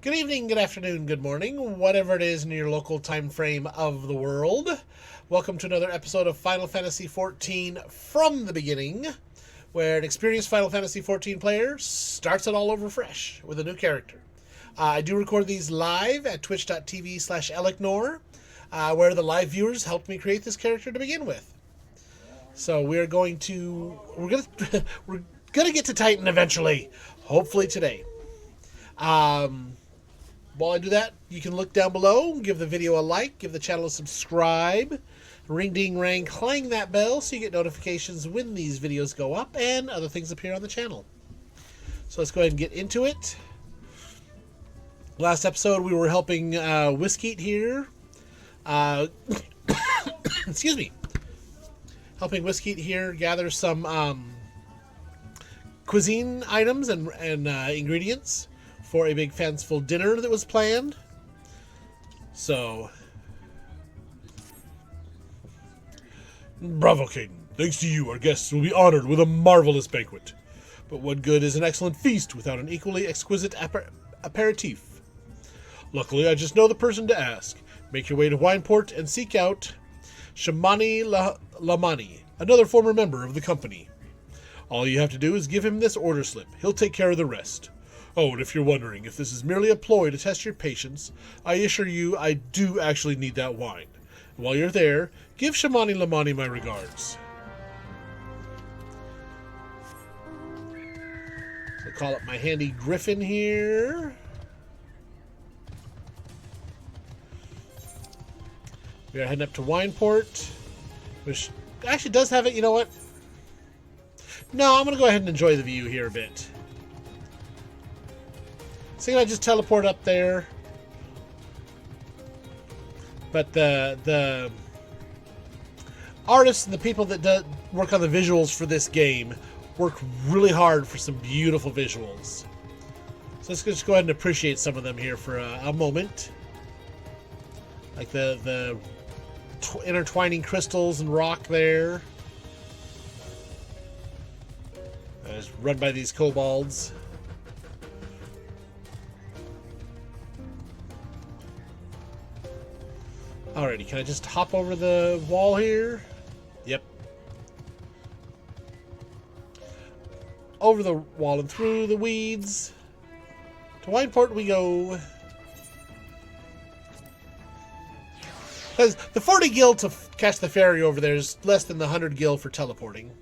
Good evening, good afternoon, good morning, whatever it is in your local time frame of the world. Welcome to another episode of Final Fantasy XIV from the beginning, where an experienced Final Fantasy XIV player starts it all over fresh with a new character. I do record these live at twitch.tv/Elecnor, where the live viewers helped me create this character to begin with. So we're gonna get to Titan eventually, hopefully today. While I do that, you can look down below, give the video a like, give the channel a subscribe, ring ding rang, clang that bell so you get notifications when these videos go up and other things appear on the channel. So let's go ahead and get into it. Last episode we were helping Whiskeet here. Excuse me. Helping Whiskeet here gather some cuisine items and ingredients for a big fanciful dinner that was planned. So, bravo, Caden. Thanks to you, our guests will be honored with a marvelous banquet. But what good is an excellent feast without an equally exquisite aperitif? Luckily, I just know the person to ask. Make your way to Wineport and seek out Shamani Lamani, another former member of the company. All you have to do is give him this order slip. He'll take care of the rest. Oh, and if you're wondering if this is merely a ploy to test your patience, I assure you I do actually need that wine. And while you're there, give Shamani Lamani my regards. So call up my handy griffin here. We are heading up to Wineport, which actually does have it. You know what? No, I'm going to go ahead and enjoy the view here a bit. So can I just teleport up there? But the artists and the people that work on the visuals for this game work really hard for some beautiful visuals. So let's just go ahead and appreciate some of them here for a moment. Like the intertwining crystals and rock there. Just run by these kobolds. Alrighty, can I just hop over the wall here? Yep. Over the wall and through the weeds. To Wineport we go. Because the 40 gil to catch the ferry over there is less than the 100 gil for teleporting.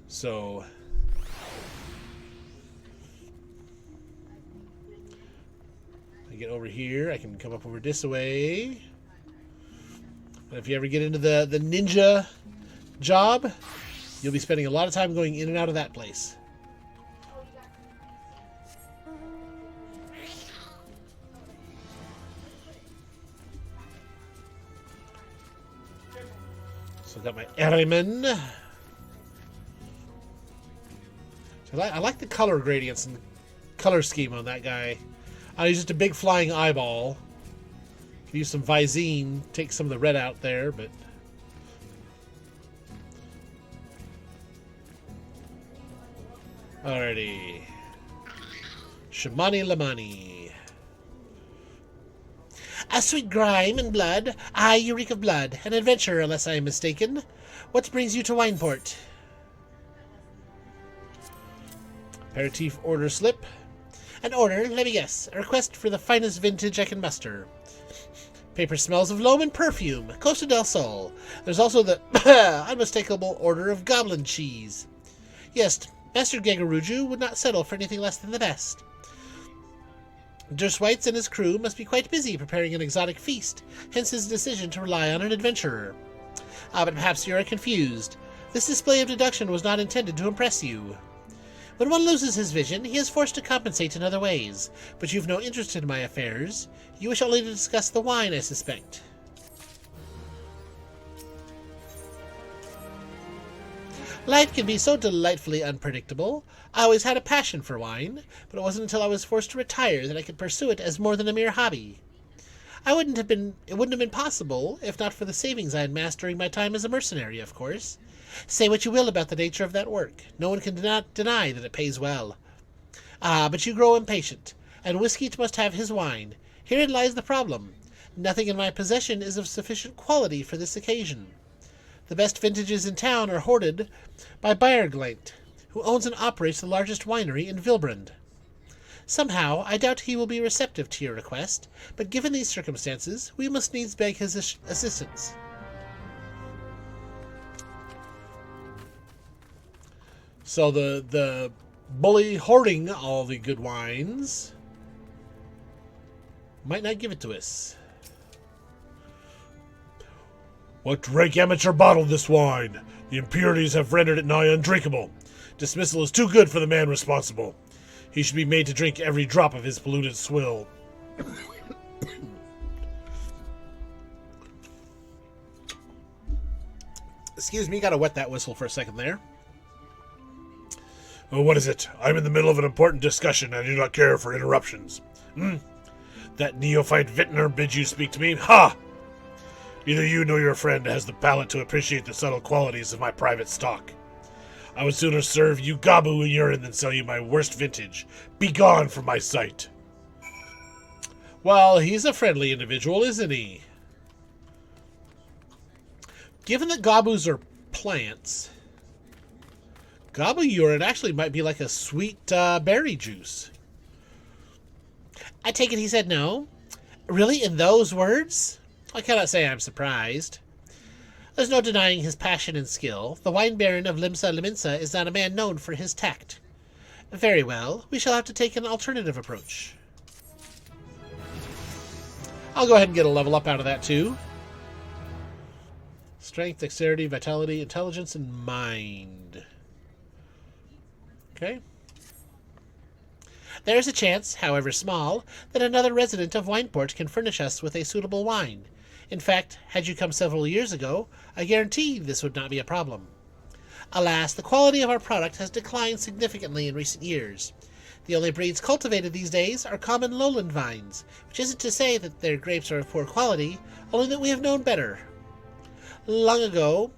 So get over here. I can come up over this way. But if you ever get into the ninja job, you'll be spending a lot of time going in and out of that place. So I've got my Erieman. So I like the color gradients and color scheme on that guy. He's just a big flying eyeball. Could use some Visine, take some of the red out there, but alrighty. Shamani Lamani. A sweet grime and blood. Aye, you reek of blood. An adventurer, unless I am mistaken. What brings you to Wineport? Aperitif order slip. An order, let me guess. A request for the finest vintage I can muster. Paper smells of loam and perfume. Costa del Sol. There's also the unmistakable order of goblin cheese. Yes, Master Gagaruju would not settle for anything less than the best. Der Schweitz and his crew must be quite busy preparing an exotic feast, hence his decision to rely on an adventurer. But perhaps you are confused. This display of deduction was not intended to impress you. When one loses his vision, he is forced to compensate in other ways. But you've no interest in my affairs. You wish only to discuss the wine, I suspect. Life can be so delightfully unpredictable. I always had a passion for wine, but it wasn't until I was forced to retire that I could pursue it as more than a mere hobby. It wouldn't have been possible if not for the savings I had amassed during my time as a mercenary, of course. Say what you will about the nature of that work. No one can deny that it pays well. But you grow impatient, and whiskey must have his wine. Herein lies the problem. Nothing in my possession is of sufficient quality for this occasion. The best vintages in town are hoarded by Bjerglant, who owns and operates the largest winery in Vilbrand. Somehow, I doubt he will be receptive to your request, but given these circumstances, we must needs beg his assistance. So the bully hoarding all the good wines might not give it to us. What rank amateur bottled this wine? The impurities have rendered it nigh undrinkable. Dismissal is too good for the man responsible. He should be made to drink every drop of his polluted swill. Excuse me, gotta wet that whistle for a second there. Oh, what is it? I'm in the middle of an important discussion and I do not care for interruptions. That neophyte vintner bids you speak to me? Ha! Neither you nor your friend has the palate to appreciate the subtle qualities of my private stock. I would sooner serve you gabu and urine than sell you my worst vintage. Be gone from my sight. Well, he's a friendly individual, isn't he? Given that gabus are plants, gabu urine actually might be like a sweet berry juice. I take it he said no? Really, in those words? I cannot say I'm surprised. There's no denying his passion and skill. The wine baron of Limsa Liminsa is not a man known for his tact. Very well, we shall have to take an alternative approach. I'll go ahead and get a level up out of that too. Strength, dexterity, vitality, intelligence, and mind. Okay. There is a chance, however small, that another resident of Wineport can furnish us with a suitable wine. In fact, had you come several years ago, I guarantee this would not be a problem. Alas, the quality of our product has declined significantly in recent years. The only breeds cultivated these days are common lowland vines, which isn't to say that their grapes are of poor quality, only that we have known better. Long ago,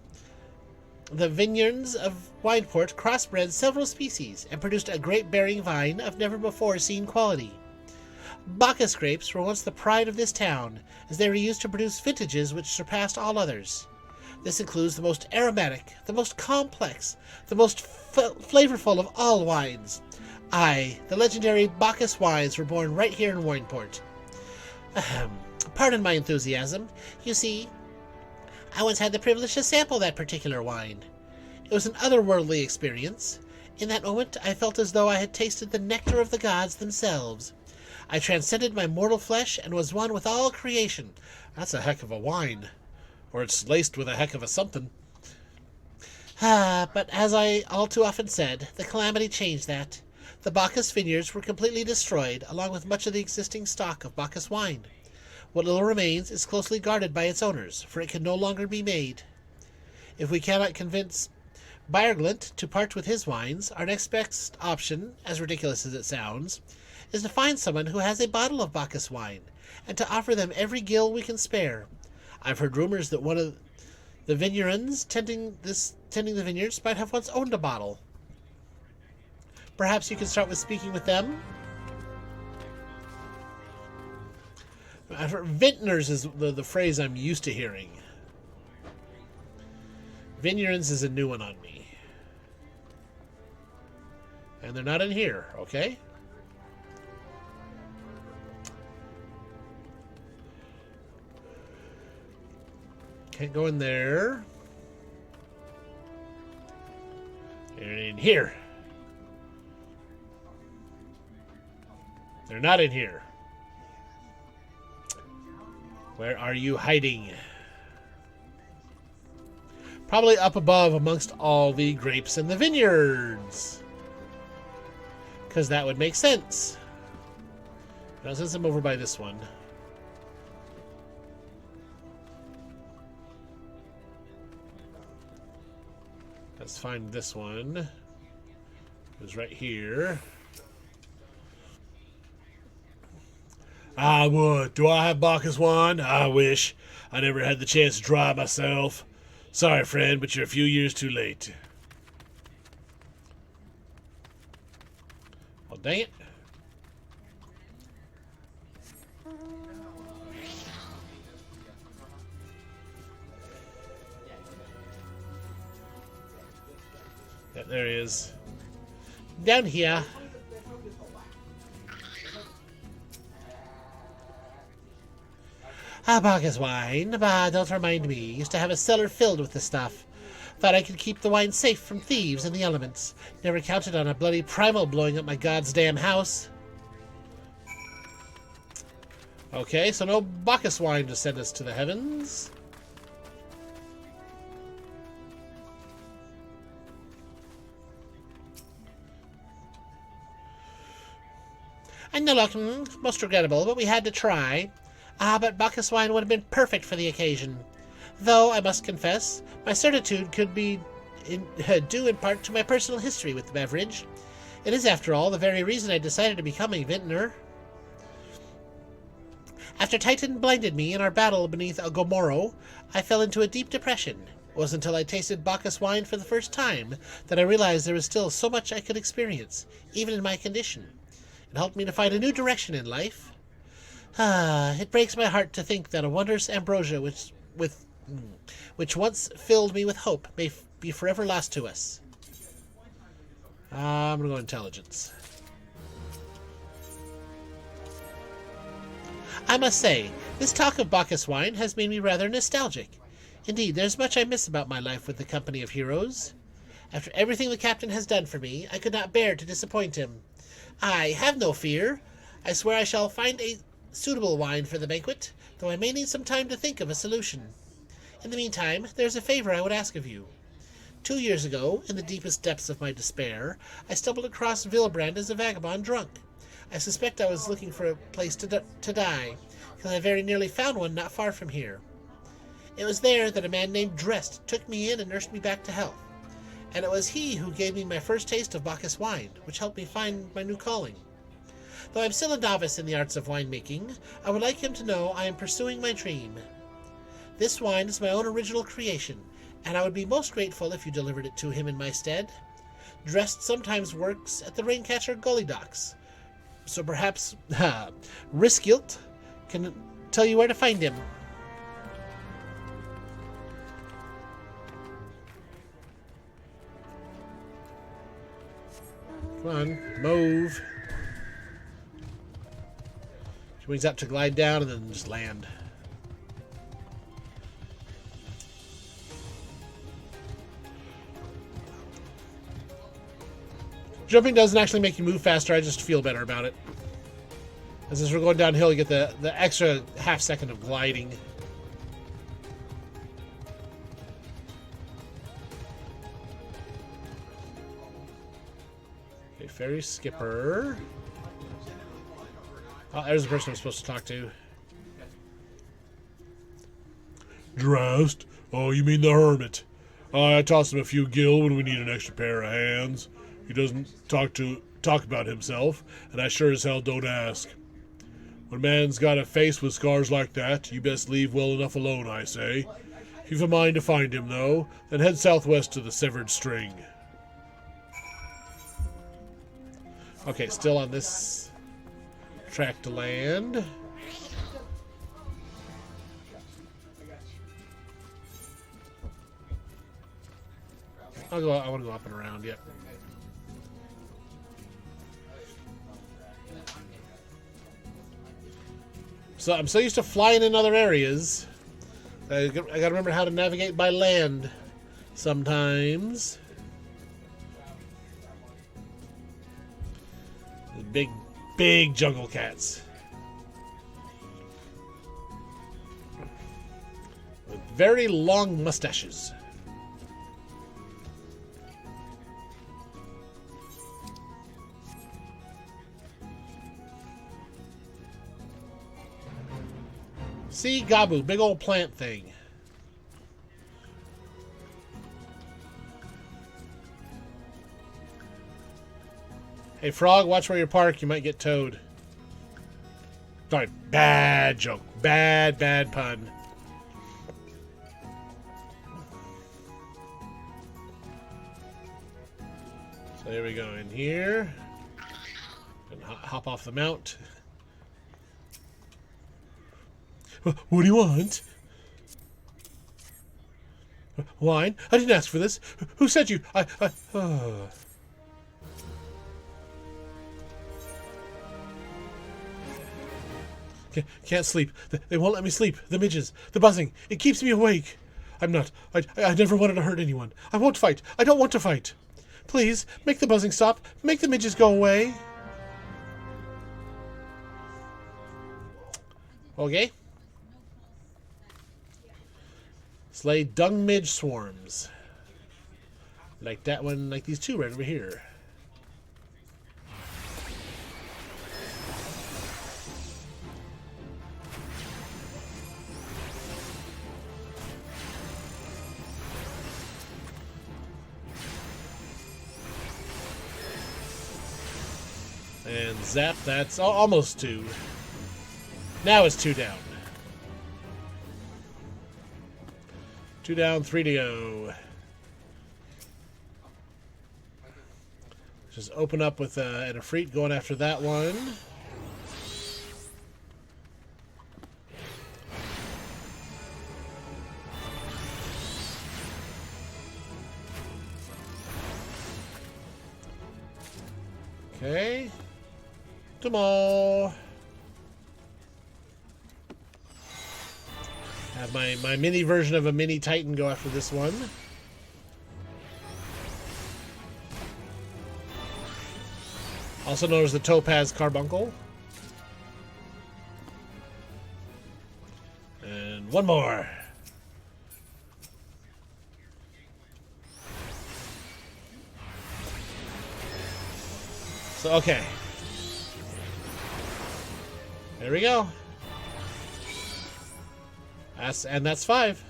the vineyards of Wineport crossbred several species and produced a grape-bearing vine of never-before-seen quality. Bacchus grapes were once the pride of this town, as they were used to produce vintages which surpassed all others. This includes the most aromatic, the most complex, the most flavorful of all wines. Aye, the legendary Bacchus wines were born right here in Wineport. Pardon my enthusiasm. You see, I once had the privilege to sample that particular wine. It was an otherworldly experience. In that moment, I felt as though I had tasted the nectar of the gods themselves. I transcended my mortal flesh and was one with all creation. That's a heck of a wine. Or it's laced with a heck of a something. But as I all too often said, the calamity changed that. The Bacchus vineyards were completely destroyed, along with much of the existing stock of Bacchus wine. What little remains is closely guarded by its owners, for it can no longer be made. If we cannot convince Bjerglant to part with his wines, our next best option, as ridiculous as it sounds, is to find someone who has a bottle of Bacchus wine, and to offer them every gill we can spare. I've heard rumors that one of the vineyards tending the vineyards might have once owned a bottle. Perhaps you can start with speaking with them? Vintners is the phrase I'm used to hearing. Vineyards is a new one on me. And they're not in here, okay? Can't go in there. They're in here. They're not in here. Where are you hiding? Probably up above amongst all the grapes in the vineyards. Because that would make sense. Now, since I'm over by this one. Let's find this one. It was right here. I would. Do I have Bacchus wine? I wish. I never had the chance to try it myself. Sorry, friend, but you're a few years too late. Well, dang it. Yeah, there he is. Down here. Ah, Bacchus wine. Bah, don't remind me. Used to have a cellar filled with the stuff. Thought I could keep the wine safe from thieves and the elements. Never counted on a bloody primal blowing up my god's damn house. Okay, so no Bacchus wine to send us to the heavens. And no luck, most regrettable, but we had to try. Ah, but Bacchus wine would have been perfect for the occasion. Though, I must confess, my certitude could be due in part to my personal history with the beverage. It is, after all, the very reason I decided to become a vintner. After Titan blinded me in our battle beneath Agomoro, I fell into a deep depression. It wasn't until I tasted Bacchus wine for the first time that I realized there was still so much I could experience, even in my condition. It helped me to find a new direction in life. Ah, it breaks my heart to think that a wondrous ambrosia which once filled me with hope may be forever lost to us. I'm going to go intelligence. I must say, this talk of Bacchus wine has made me rather nostalgic. Indeed, there's much I miss about my life with the company of heroes. After everything the captain has done for me, I could not bear to disappoint him. I have no fear. I swear I shall find a suitable wine for the banquet, though I may need some time to think of a solution. In the meantime, there's a favor I would ask of you. 2 years ago, in the deepest depths of my despair, I stumbled across Vilbrand as a vagabond drunk. I suspect I was looking for a place to die, because I very nearly found one not far from here. It was there that a man named Drest took me in and nursed me back to health. And it was he who gave me my first taste of Bacchus wine, which helped me find my new calling. Though I'm still a novice in the arts of winemaking, I would like him to know I am pursuing my dream. This wine is my own original creation, and I would be most grateful if you delivered it to him in my stead. Drest sometimes works at the Raincatcher Gully docks, so perhaps Riskilt can tell you where to find him. Come on, move. Wings out to glide down and then just land. Jumping doesn't actually make you move faster, I just feel better about it. As we're going downhill, you get the extra half second of gliding. Okay, ferry skipper. Oh, there's the person I'm supposed to talk to. Dressed? Oh, you mean the hermit. I toss him a few gil when we need an extra pair of hands. He doesn't talk about himself, and I sure as hell don't ask. When a man's got a face with scars like that, you best leave well enough alone, I say. If you've a mind to find him, though, then head southwest to the Severed String. Okay, still on this track to land. I want to go up and around, yep. So I'm so used to flying in other areas. I gotta remember how to navigate by land sometimes. The big jungle cats. With very long mustaches. See, Gabu, big old plant thing. Hey, Frog, watch where you park. You might get towed. Sorry, bad joke. Bad pun. So there we go in here. And hop off the mount. What do you want? Wine? I didn't ask for this. Who sent you? Can't sleep. They won't let me sleep. The midges. The buzzing. It keeps me awake. I'm not. I never wanted to hurt anyone. I won't fight. I don't want to fight. Please, make the buzzing stop. Make the midges go away. Okay. Slay dung midge swarms. Like that one, like these two right over here. And zap, that's almost 2. Now it's 2 down. 2 down, 3 to go. Just open up with an Ifrit going after that one. Okay. Tomorrow. Have my mini version of a mini Titan go after this one. Also known as the Topaz Carbuncle. And one more. So, okay. There we go. That's 5.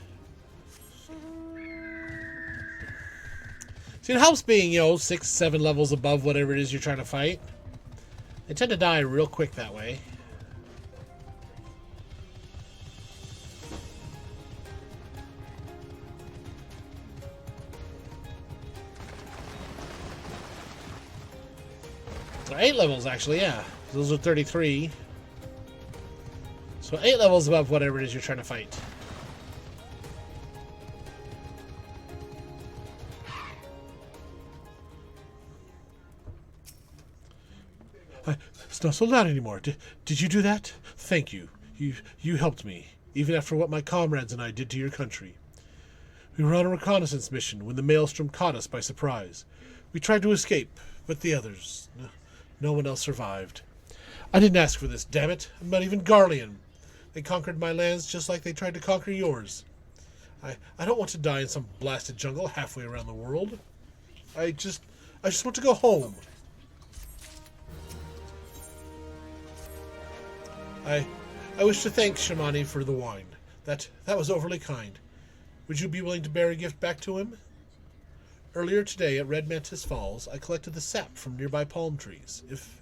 See, it helps being, 6, 7 levels above whatever it is you're trying to fight. They tend to die real quick that way. Or 8 levels, actually, yeah. Those are 33. So 8 levels above whatever it is you're trying to fight. It's not so loud anymore. Did you do that? Thank you. You helped me, even after what my comrades and I did to your country. We were on a reconnaissance mission when the Maelstrom caught us by surprise. We tried to escape, but the others... No one else survived. I didn't ask for this, damn it. I'm not even Garlean. They conquered my lands just like they tried to conquer yours. I don't want to die in some blasted jungle halfway around the world. I just want to go home. I wish to thank Shamani for the wine. That was overly kind. Would you be willing to bear a gift back to him? Earlier today at Red Mantis Falls, I collected the sap from nearby palm trees. If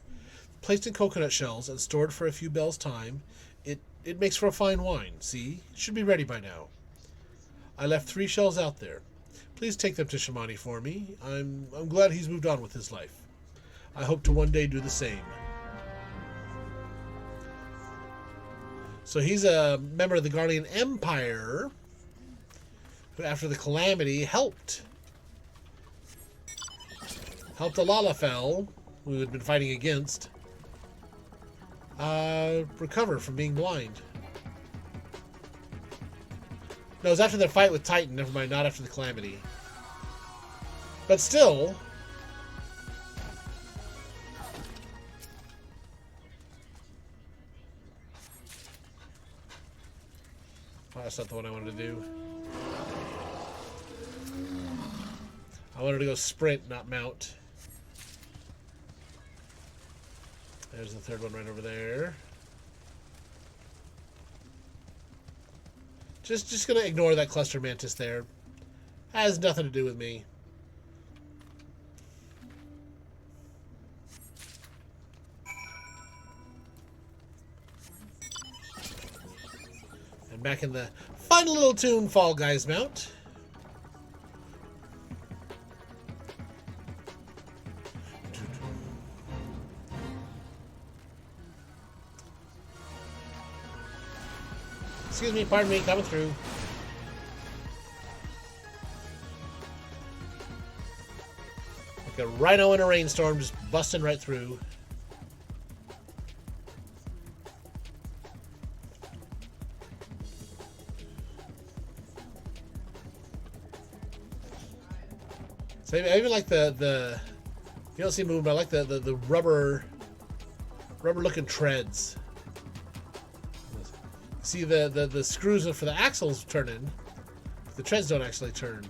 placed in coconut shells and stored for a few bells' time, it makes for a fine wine. See? It should be ready by now. I left 3 shells out there. Please take them to Shamani for me. I'm glad he's moved on with his life. I hope to one day do the same. So he's a member of the Garlean Empire who, after the Calamity, helped a Lalafell, who had been fighting against, recover from being blind. No, it was after the fight with Titan. Never mind, not after the Calamity. But still... Oh, that's not the one I wanted to do. I wanted to go sprint, not mount. There's the third one right over there. Just gonna ignore that cluster mantis there. Has nothing to do with me. And back in the fun little tune Fall Guys mount. Excuse me, pardon me, coming through. Like a rhino in a rainstorm, just busting right through. So I even like the you don't see movement. I like the rubber looking treads. See the screws for the axles turning. The treads don't actually turn.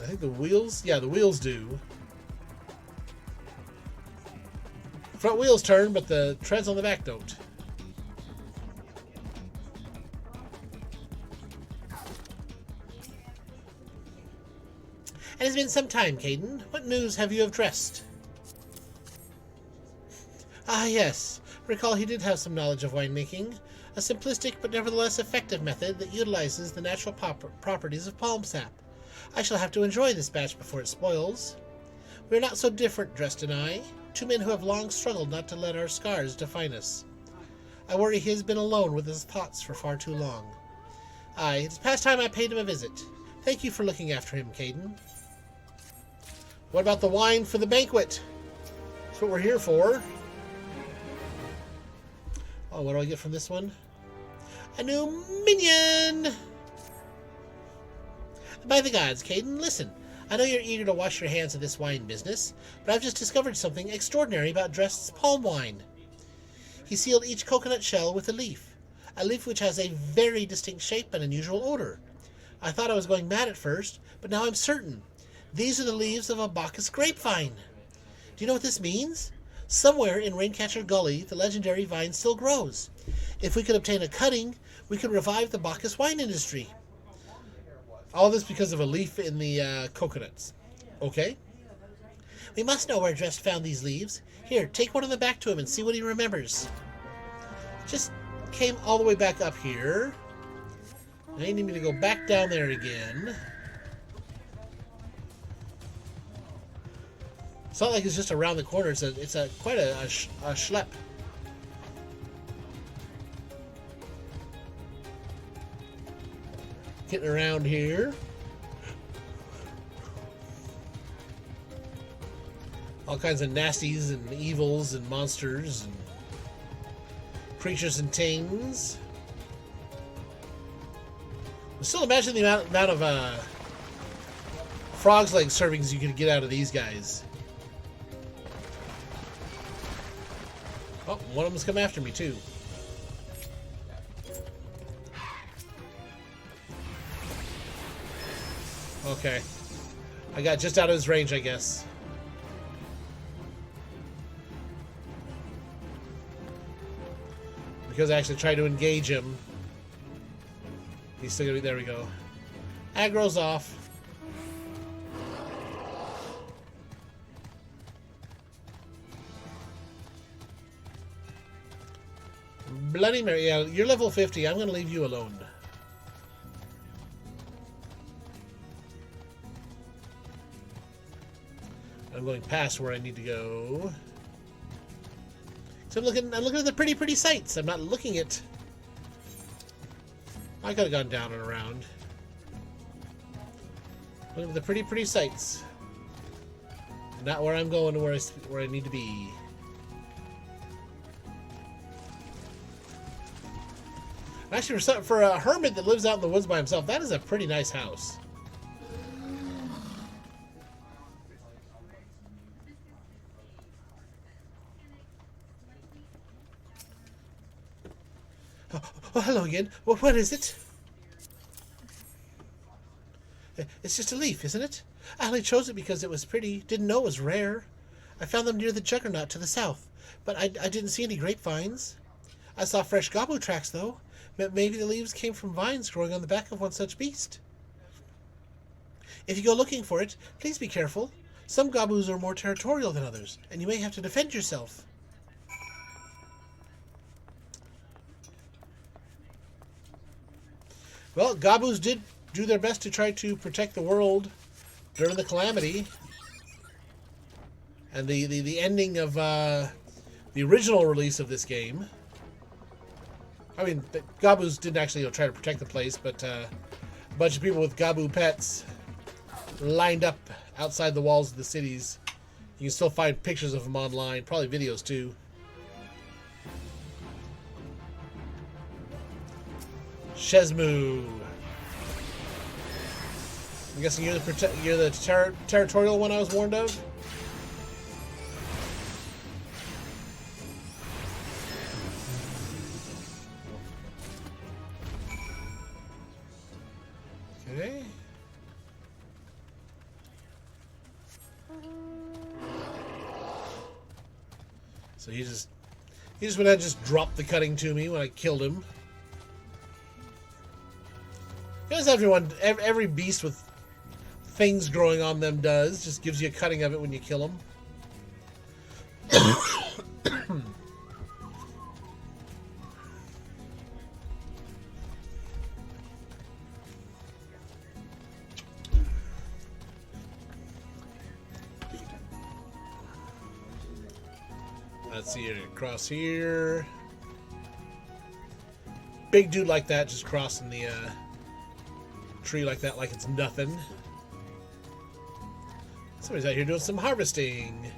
I think the wheels, yeah, the wheels do. Front wheels turn, but the treads on the back don't. It has been some time, Caden. What news have you addressed? Ah, yes. Recall he did have some knowledge of winemaking. A simplistic but nevertheless effective method that utilizes the natural properties of palm sap. I shall have to enjoy this batch before it spoils. We are not so different, Drest and I. Two men who have long struggled not to let our scars define us. I worry he has been alone with his thoughts for far too long. Aye, it's past time I paid him a visit. Thank you for looking after him, Caden. What about the wine for the banquet? That's what we're here for. Oh, what do I get from this one? A new minion! By the gods, Caden, listen. I know you're eager to wash your hands of this wine business, but I've just discovered something extraordinary about Drest's palm wine. He sealed each coconut shell with a leaf which has a very distinct shape and unusual odor. I thought I was going mad at first, but now I'm certain. These are the leaves of a Bacchus grapevine. Do you know what this means? Somewhere in Raincatcher Gully, the legendary vine still grows. If we could obtain a cutting, we could revive the Bacchus wine industry. All this because of a leaf in the coconuts. Okay. We must know where Drest found these leaves. Here, take one of them back to him and see what he remembers. Just came all the way back up here. Now you need me to go back down there again. It's not like it's just around the corner. It's quite a schlep. Getting around here. All kinds of nasties and evils and monsters and creatures and things. I'm still imagining the amount of frog's leg servings you could get out of these guys. Oh, one of them's come after me, too. Okay. I got just out of his range, I guess. Because I actually tried to engage him. He's still gonna be... There we go. Aggro's off. Bloody Mary, yeah, you're level 50. I'm going to leave you alone. I'm going past where I need to go. So I'm looking at the pretty sights. I'm not looking at... I could have gone down and around. Looking at the pretty sights. Not where I'm going to where I need to be. Actually, for a hermit that lives out in the woods by himself, that is a pretty nice house. Oh, hello again. What is it? It's just a leaf, isn't it? I only chose it because it was pretty. Didn't know it was rare. I found them near the Juggernaut to the south, but I didn't see any grapevines. I saw fresh gabu tracks, though. Maybe the leaves came from vines growing on the back of one such beast. If you go looking for it, please be careful. Some gabus are more territorial than others, and you may have to defend yourself. Well, gabus did do their best to try to protect the world during the calamity. And the ending of the original release of this game. I mean, the Gabus didn't actually try to protect the place, but a bunch of people with Gabu pets lined up outside the walls of the cities. You can still find pictures of them online, probably videos too. Shesmu. I'm guessing you're the territorial one I was warned of? Okay. So he just went ahead and just dropped the cutting to me when I killed him. Because every beast with things growing on them does, just gives you a cutting of it when you kill them. Let's see here, cross here. Big dude like that just crossing the tree like that like it's nothing. Somebody's out here doing some harvesting.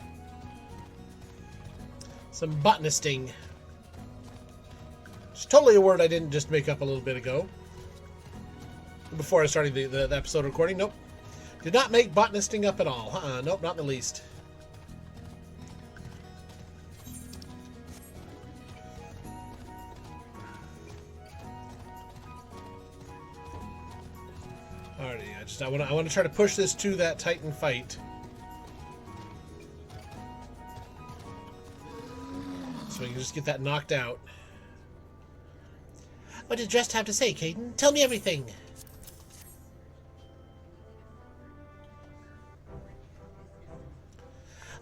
Some botanisting. It's totally a word I didn't just make up a little bit ago. Before I started the episode recording. Nope. Did not make botanisting up at all. Nope, not in the least. Alrighty, I want to try to push this to that Titan fight. So we can just get that knocked out. What did Drest have to say, Caden? Tell me everything.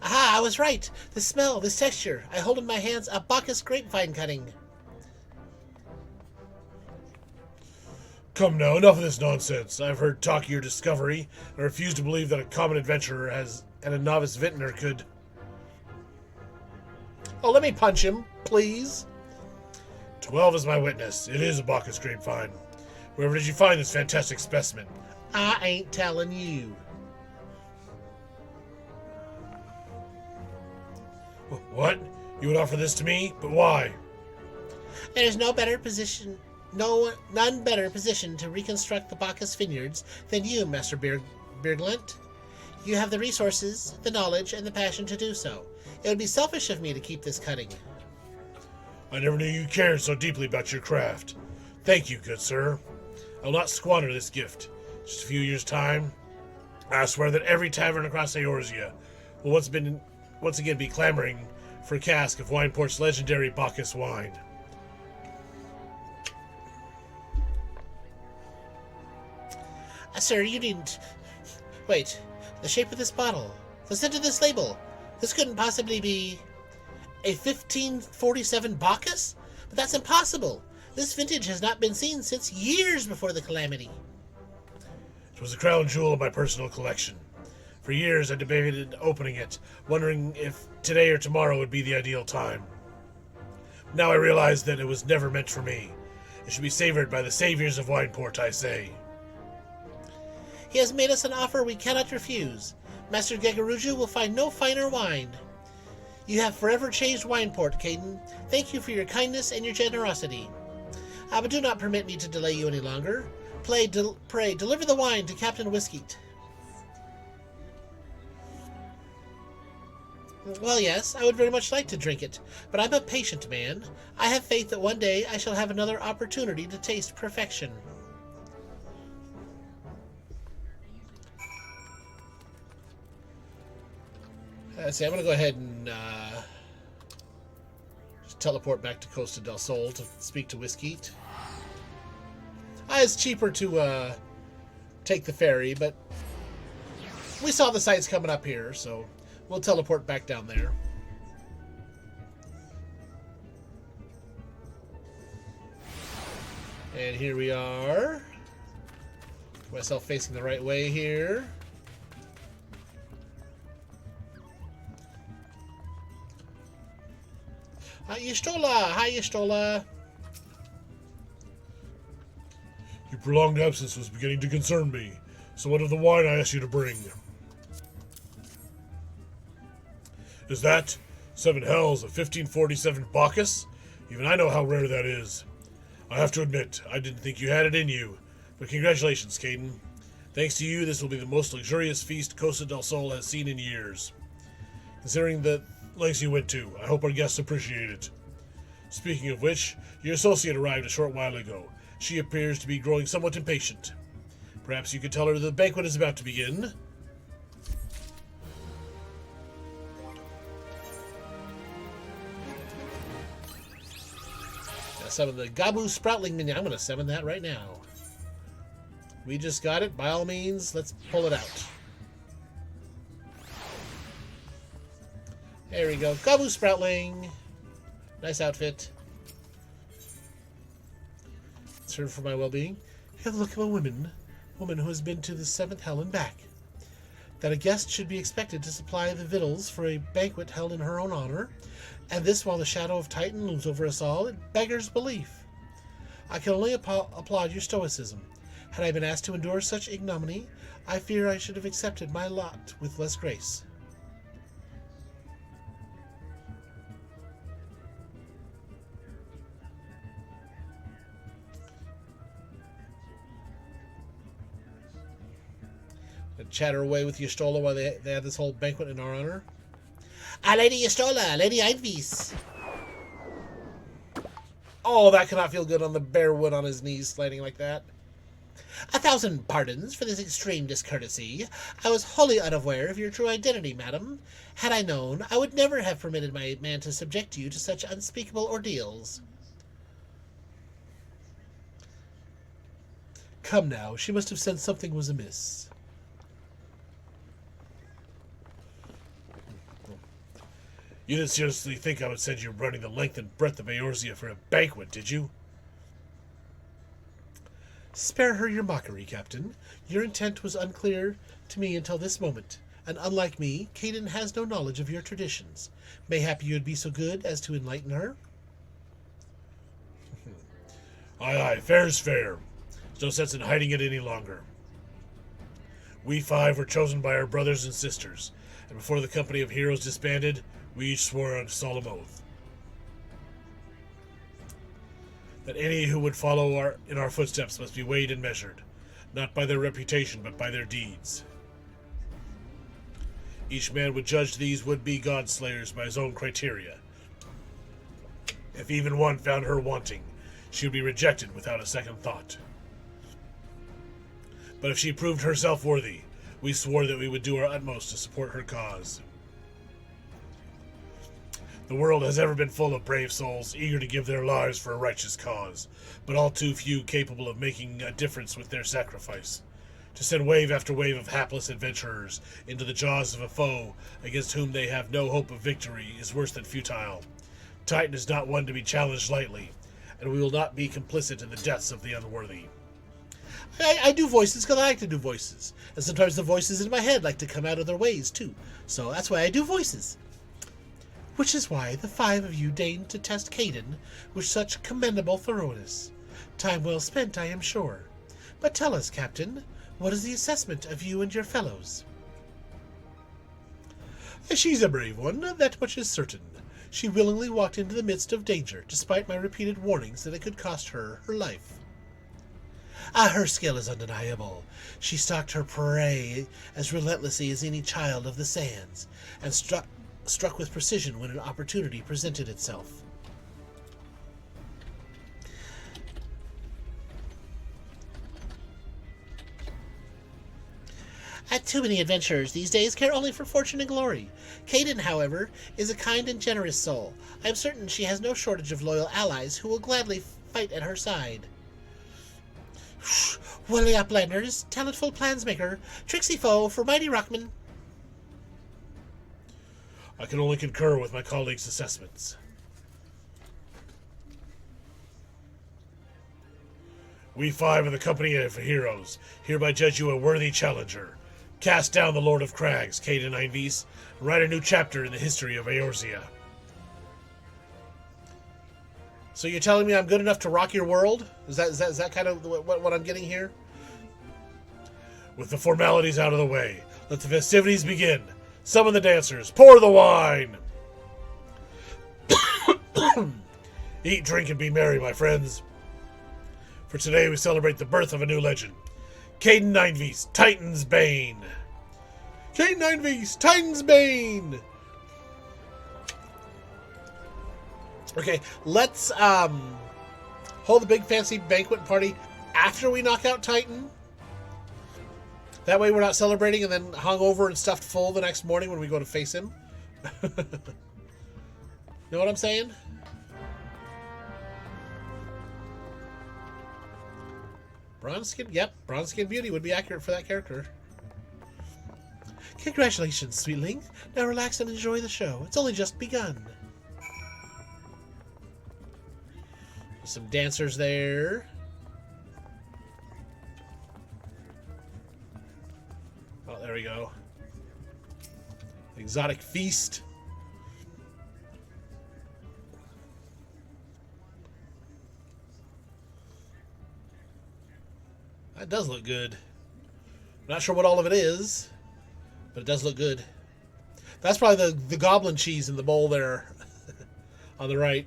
Aha, I was right. The smell, this texture. I hold in my hands a Bacchus grapevine cutting. Come now, enough of this nonsense. I've heard talk of your discovery, and refuse to believe that a common adventurer and a novice vintner could... Oh, let me punch him, please. 12 is my witness. It is a Bacchus grapevine. Wherever did you find this fantastic specimen? I ain't telling you. What? You would offer this to me? But why? There's none better positioned to reconstruct the Bacchus vineyards than you, Master Beardlent. You have the resources, the knowledge, and the passion to do so. It would be selfish of me to keep this cutting. I never knew you cared so deeply about your craft. Thank you, good sir. I will not squander this gift. Just a few years' time, I swear that every tavern across Eorzea will once again be clamoring for a cask of Wineport's legendary Bacchus wine. Sir, you needn't... Wait, the shape of this bottle, the scent of this label, this couldn't possibly be a 1547 Bacchus? But that's impossible. This vintage has not been seen since years before the calamity. It was a crown jewel of my personal collection. For years I debated opening it, wondering if today or tomorrow would be the ideal time. Now I realize that it was never meant for me. It should be savored by the saviors of Wineport, I say. He has made us an offer we cannot refuse. Master Gegaruju will find no finer wine. You have forever changed Wineport, Caden. Thank you for your kindness and your generosity. But do not permit me to delay you any longer. Pray, deliver the wine to Captain Whiskeet. Well, yes, I would very much like to drink it, but I'm a patient man. I have faith that one day I shall have another opportunity to taste perfection. Let's see, I'm going to go ahead and just teleport back to Costa del Sol to speak to Whiskeet. It's cheaper to take the ferry, but we saw the sights coming up here, so we'll teleport back down there. And here we are. Get myself facing the right way here. Hi, Yestola! Hi, Yestola! Your prolonged absence was beginning to concern me. So what of the wine I asked you to bring? Is that 7 hells of 1547 Bacchus? Even I know how rare that is. I have to admit, I didn't think you had it in you. But congratulations, Caden. Thanks to you, this will be the most luxurious feast Costa del Sol has seen in years. Considering the lengths you went to, I hope our guests appreciate it. Speaking of which, your associate arrived a short while ago. She appears to be growing somewhat impatient. Perhaps you could tell her the banquet is about to begin. Summon the Gabu Sproutling Minion. I'm going to summon that right now. We just got it. By all means, let's pull it out. There we go. Gabu Sproutling. Nice outfit. Serve for my well-being. Have a look at a woman who has been to the 7th hell and back. That a guest should be expected to supply the victuals for a banquet held in her own honor, and this while the shadow of Titan looms over us all, it beggars belief. I can only applaud your stoicism. Had I been asked to endure such ignominy, I fear I should have accepted my lot with less grace. Chatter away with Yestola while they have this whole banquet in our honor. Lady Yestola, Lady Eidvis. Oh, that cannot feel good on the bare wood on his knees sliding like that. 1,000 pardons for this extreme discourtesy. I was wholly unaware of your true identity, madam. Had I known, I would never have permitted my man to subject you to such unspeakable ordeals. Come now, she must have sensed something was amiss. You didn't seriously think I would send you running the length and breadth of Eorzea for a banquet, did you? Spare her your mockery, Captain. Your intent was unclear to me until this moment, and unlike me, Caden has no knowledge of your traditions. Mayhap you would be so good as to enlighten her? Aye, fair's fair. There's no sense in hiding it any longer. We 5 were chosen by our brothers and sisters, and before the company of heroes disbanded, we each swore on a solemn oath that any who would follow in our footsteps must be weighed and measured, not by their reputation, but by their deeds. Each man would judge these would-be god-slayers by his own criteria. If even one found her wanting, she would be rejected without a second thought. But if she proved herself worthy, we swore that we would do our utmost to support her cause. The world has ever been full of brave souls, eager to give their lives for a righteous cause, but all too few capable of making a difference with their sacrifice. To send wave after wave of hapless adventurers into the jaws of a foe against whom they have no hope of victory is worse than futile. Titan is not one to be challenged lightly, and we will not be complicit in the deaths of the unworthy. I do voices because I like to do voices, and sometimes the voices in my head like to come out of their ways too, so that's why I do voices. Which is why the 5 of you deigned to test Caden with such commendable thoroughness. Time well spent, I am sure. But tell us, Captain, what is the assessment of you and your fellows? She's a brave one, that much is certain. She willingly walked into the midst of danger, despite my repeated warnings that it could cost her her life. Her skill is undeniable. She stalked her prey as relentlessly as any child of the sands, and struck with precision when an opportunity presented itself. Too many adventurers these days care only for fortune and glory. Caden, however, is a kind and generous soul. I am certain she has no shortage of loyal allies who will gladly fight at her side. Willy Uplanders, talentful plansmaker, tricksy foe for mighty Rockman. I can only concur with my colleagues' assessments. We 5 of the company of heroes hereby judge you a worthy challenger. Cast down the Lord of Crags, Caden Eidvis, and write a new chapter in the history of Eorzea. So you're telling me I'm good enough to rock your world? Is that kind of what I'm getting here? With the formalities out of the way, let the festivities begin. Summon the dancers. Pour the wine. Eat, drink, and be merry, my friends. For today we celebrate the birth of a new legend. Caden Ninevies, Titan's Bane. Caden Ninevies, Titan's Bane! Okay, let's hold the big fancy banquet party after we knock out Titan. That way we're not celebrating and then hungover and stuffed full the next morning when we go to face him. Know what I'm saying? Bronze skin? Yep, bronze skin beauty would be accurate for that character. Congratulations, sweetling. Now relax and enjoy the show. It's only just begun. Some dancers there. Oh, there we go. Exotic feast. That does look good. I'm not sure what all of it is, but it does look good. That's probably the goblin cheese in the bowl there on the right.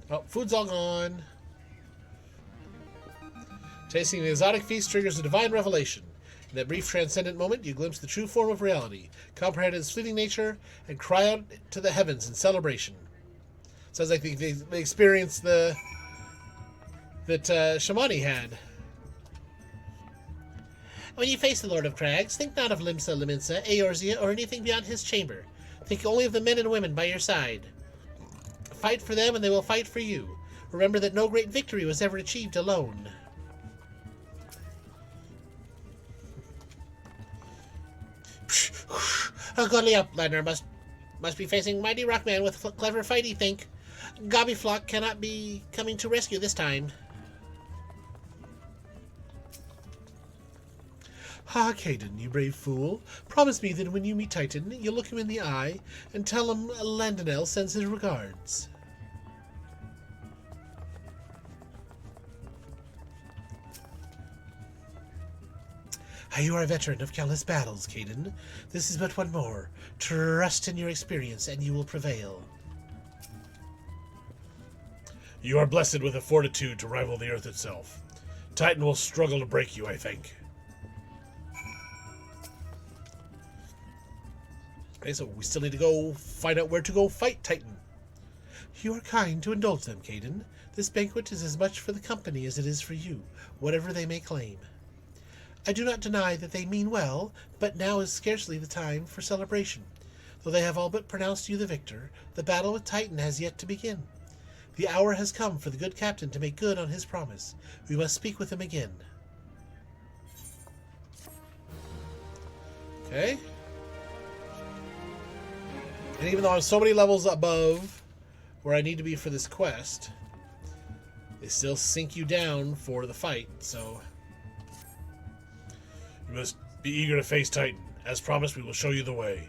Oh, food's all gone. Tasting the exotic feast triggers a divine revelation. In that brief transcendent moment, you glimpse the true form of reality, comprehend its fleeting nature, and cry out to the heavens in celebration. Sounds like they experienced that Shamani had. When you face the Lord of Crags, think not of Limsa, Liminsa, Eorzea, or anything beyond his chamber. Think only of the men and women by your side. Fight for them and they will fight for you. Remember that no great victory was ever achieved alone. A godly outliner must be facing mighty rockman with clever fight, he think. Gobbyflock cannot be coming to rescue this time. Ah, Caden, you brave fool. Promise me that when you meet Titan, you'll look him in the eye and tell him Landonel sends his regards. You are a veteran of countless battles, Caden. This is but one more. Trust in your experience and you will prevail. You are blessed with a fortitude to rival the earth itself. Titan will struggle to break you, I think. Okay, so we still need to go find out where to go fight Titan. You are kind to indulge them, Caden. This banquet is as much for the company as it is for you, whatever they may claim. I do not deny that they mean well, but now is scarcely the time for celebration. Though they have all but pronounced you the victor, the battle with Titan has yet to begin. The hour has come for the good captain to make good on his promise. We must speak with him again. Okay. And even though I'm so many levels above where I need to be for this quest, they still sink you down for the fight, so... You must be eager to face Titan. As promised, we will show you the way.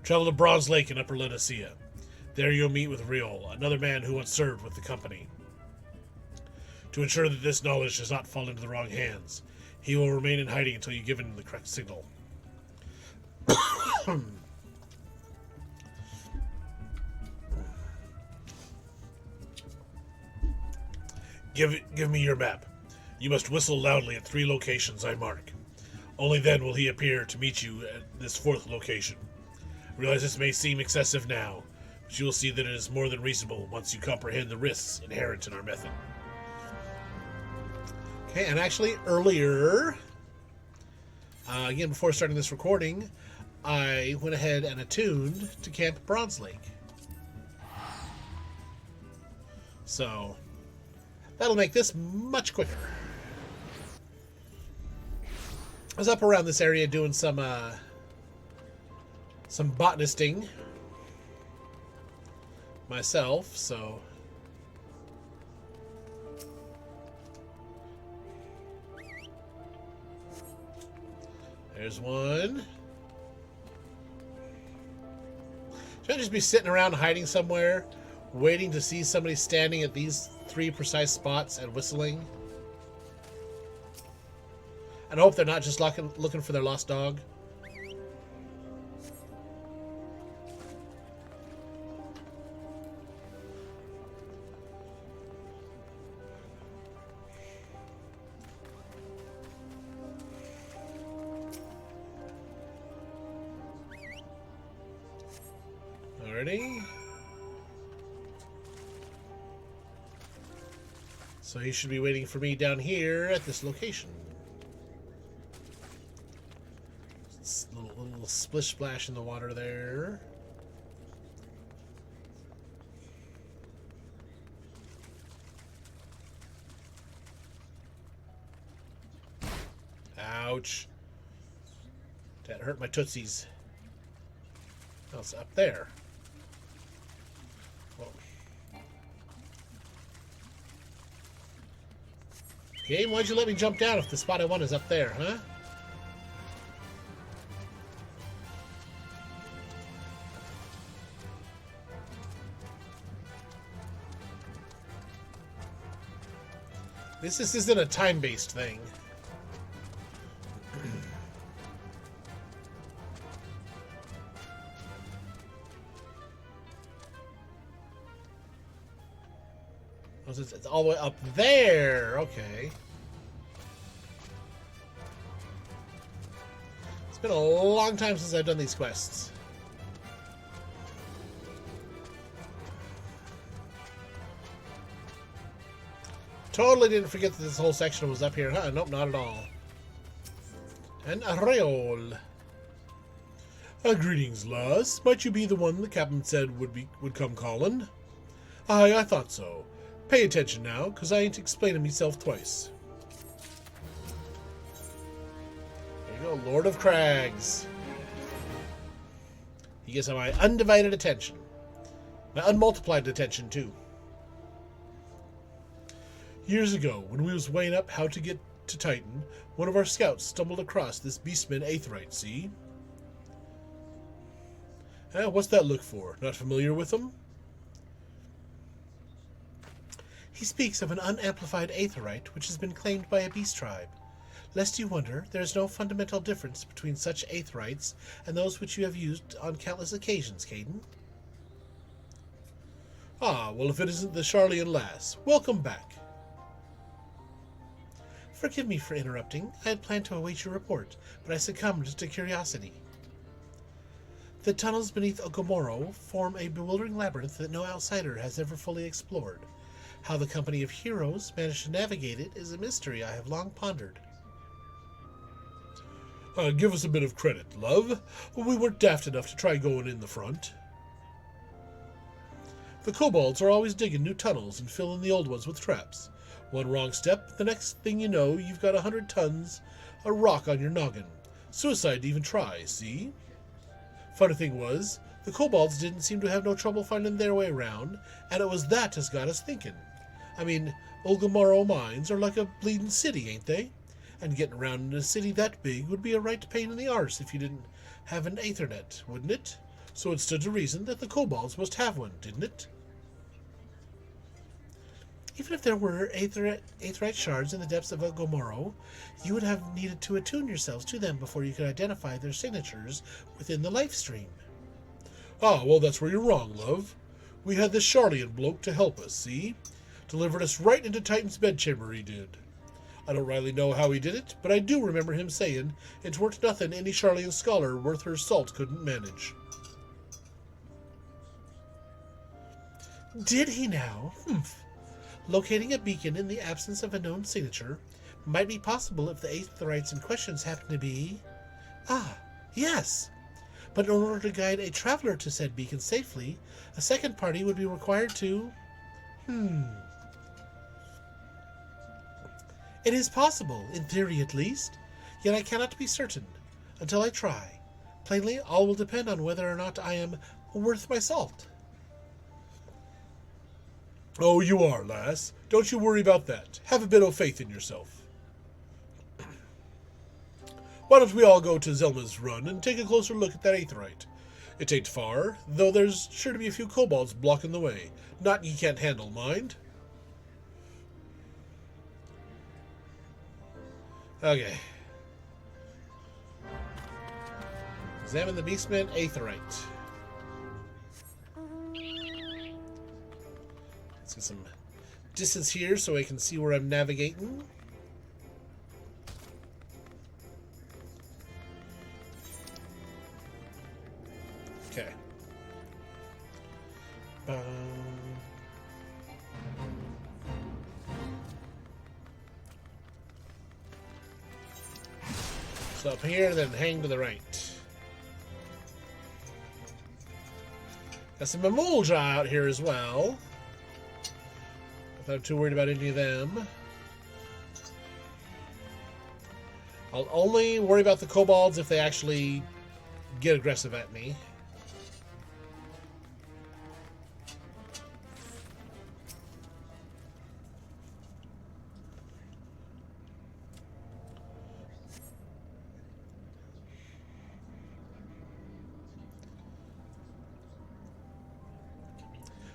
Travel to Bronze Lake in Upper Lenacea. There you'll meet with Riol, another man who once served with the company. To ensure that this knowledge does not fall into the wrong hands, he will remain in hiding until you give him the correct signal. Give me your map. You must whistle loudly at 3 locations I mark. Only then will he appear to meet you at this 4th location. I realize this may seem excessive now, but you will see that it is more than reasonable once you comprehend the risks inherent in our method. Okay, and actually earlier, again before starting this recording, I went ahead and attuned to Camp Bronze Lake. So, that'll make this much quicker. I was up around this area doing some botanisting myself, so There's one. Should I just be sitting around hiding somewhere, waiting to see somebody standing at these 3 precise spots and whistling? And hope they're not just looking for their lost dog. Alrighty. So he should be waiting for me down here at this location. Little splish splash in the water there. Ouch. That hurt my tootsies. Oh, it's up there. Whoa. Game, why'd you let me jump down if the spot I want is up there, huh? This isn't a time-based thing. It's all the way up there. Okay. It's been a long time since I've done these quests. Totally didn't forget that this whole section was up here, huh? Nope, not at all. An aureole. Greetings, lass. Might you be the one the captain said would come calling? Aye, I thought so. Pay attention now, 'cause I ain't explaining myself twice. There you go, Lord of Crags. He gets my undivided attention. My unmultiplied attention, too. Years ago, when we was weighing up how to get to Titan, one of our scouts stumbled across this beastman Aetherite, see? What's that look for? Not familiar with him? He speaks of an unamplified Aetherite which has been claimed by a beast tribe. Lest you wonder, there is no fundamental difference between such Aetherites and those which you have used on countless occasions, Caden. Ah, well, if it isn't the Charlian lass, welcome back. Forgive me for interrupting. I had planned to await your report, but I succumbed to curiosity. The tunnels beneath Ogomoro form a bewildering labyrinth that no outsider has ever fully explored. How the company of heroes managed to navigate it is a mystery I have long pondered. Give us a bit of credit, love. We weren't daft enough to try going in the front. The kobolds are always digging new tunnels and filling the old ones with traps. One wrong step, the next thing you know, you've got 100 tons of rock on your noggin. Suicide to even try, see? Funny thing was, the kobolds didn't seem to have no trouble finding their way around, and it was that as got us thinking. I mean, Olgamaro mines are like a bleeding city, ain't they? And getting around in a city that big would be a right pain in the arse if you didn't have an Aethernet, wouldn't it? So it stood to reason that the kobolds must have one, didn't it? Even if there were Aetherite shards in the depths of Ogomoro, you would have needed to attune yourselves to them before you could identify their signatures within the life stream. Ah, well, that's where you're wrong, love. We had this Charlian bloke to help us, see? Delivered us right into Titan's bedchamber, he did. I don't rightly know how he did it, but I do remember him saying it weren't nothing any Charlian scholar worth her salt couldn't manage. Did he now? Humph. Locating a beacon in the absence of a known signature might be possible if the Aetherites in questions happen to be... Ah, yes. But in order to guide a traveler to said beacon safely, a second party would be required to... It is possible, in theory at least, yet I cannot be certain, until I try. Plainly, all will depend on whether or not I am worth my salt. Oh, you are, lass. Don't you worry about that. Have a bit of faith in yourself. Why don't we all go to Zelma's Run and take a closer look at that aetheryte? It ain't far, though there's sure to be a few kobolds blocking the way. Not ye can't handle, mind. Okay. Examine the Beastman aetheryte. Let's get some distance here so I can see where I'm navigating. Okay. So up here, then hang to the right. Got some Mamuldra out here as well. If I'm too worried about any of them. I'll only worry about the kobolds if they actually get aggressive at me.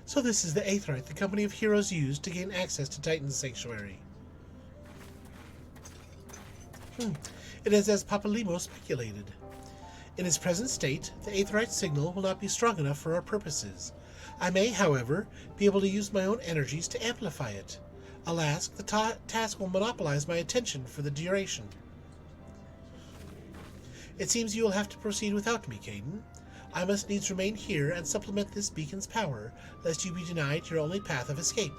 So this is the aetheryte the company of heroes used to gain access to Titan's sanctuary. It is as Papalimo speculated. In its present state, the aetheryte signal will not be strong enough for our purposes. I may, however, be able to use my own energies to amplify it. Alas, the task will monopolize my attention for the duration. It seems you will have to proceed without me, Caden. I must needs remain here and supplement this beacon's power, lest you be denied your only path of escape.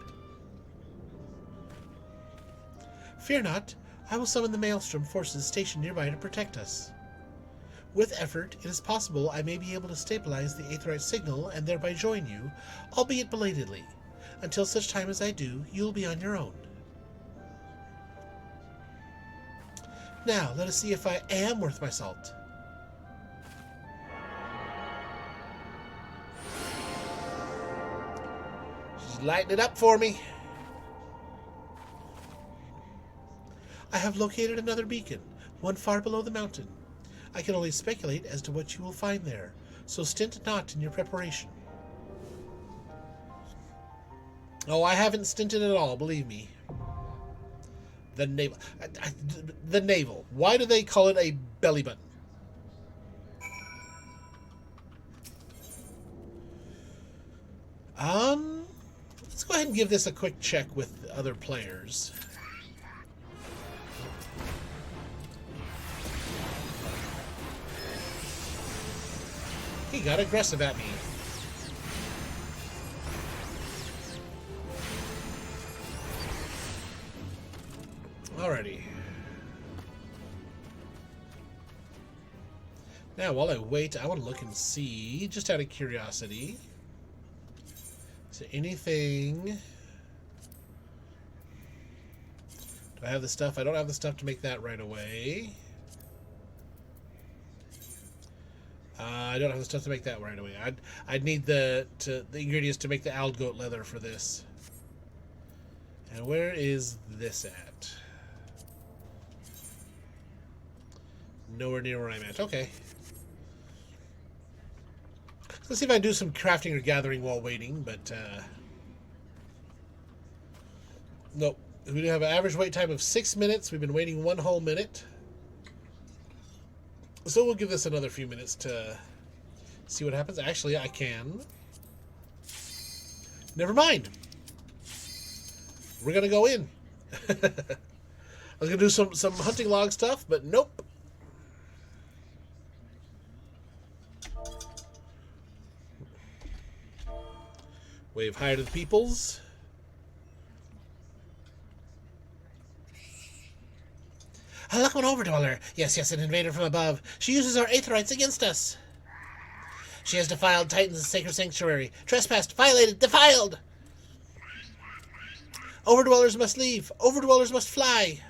Fear not, I will summon the Maelstrom forces stationed nearby to protect us. With effort, it is possible I may be able to stabilize the aetheryte signal and thereby join you, albeit belatedly. Until such time as I do, you will be on your own. Now, let us see if I am worth my salt. Lighten it up for me. I have located another beacon, one far below the mountain. I can only speculate as to what you will find there, so stint not in your preparation. Oh, I haven't stinted at all, believe me. The navel. The navel. Why do they call it a belly button? Let's go ahead and give this a quick check with other players. He got aggressive at me. Alrighty. Now, while I wait, I want to look and see, just out of curiosity. Is there anything... Do I have the stuff? I don't have the stuff to make that right away. I don't have the stuff to make that right away. I'd need the ingredients to make the Aldgoat leather for this. And where is this at? Nowhere near where I'm at. Okay. Let's see if I can do some crafting or gathering while waiting, but nope. We do have an average wait time of 6 minutes. We've been waiting 1 whole minute. So we'll give this another few minutes to see what happens. Actually, I can. Never mind. We're going to go in. I was going to do some hunting log stuff, but nope. Wave hi to the peoples. A Luckman Overdweller. Yes, an invader from above. She uses our aetherites against us. She has defiled Titan's sacred sanctuary. Trespassed, violated, defiled! Overdwellers must leave. Overdwellers must fly.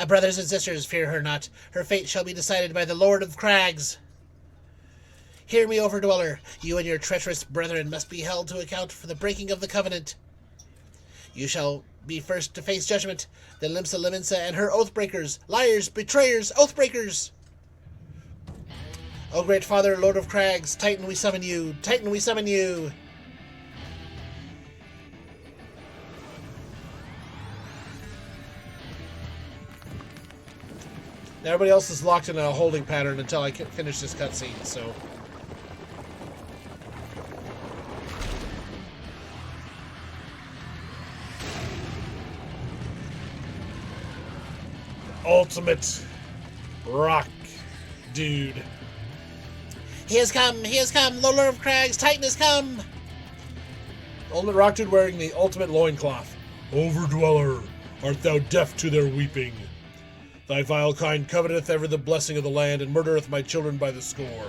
Brothers and sisters, fear her not. Her fate shall be decided by the Lord of Crags. Hear me, Overdweller. You and your treacherous brethren must be held to account for the breaking of the covenant. You shall Be first to face judgment, then Limsa Liminsa and her Oathbreakers, liars, betrayers, Oathbreakers! O great father, Lord of Crags, Titan we summon you, Titan we summon you! Now everybody else is locked in a holding pattern until I finish this cutscene, so... Ultimate rock dude. He has come, Lord of Crags, Titan has come! Ultimate rock dude wearing the ultimate loincloth. Overdweller, art thou deaf to their weeping? Thy vile kind coveteth ever the blessing of the land, and murdereth my children by the score,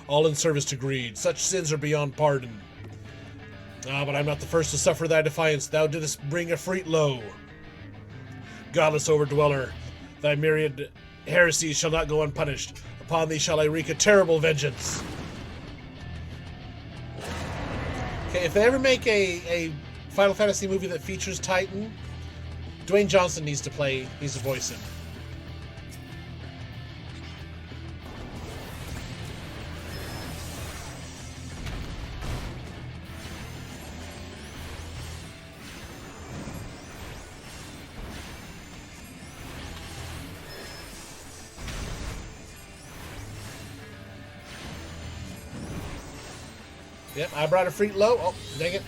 all in service to greed. Such sins are beyond pardon. Ah, but I'm not the first to suffer thy defiance. Thou didst bring a freet low. Godless overdweller, thy myriad heresies shall not go unpunished. Upon thee shall I wreak a terrible vengeance. Okay, if they ever make a Final Fantasy movie that features Titan, Dwayne Johnson needs to voice him. Yep, I brought a freak low. Oh, dang it.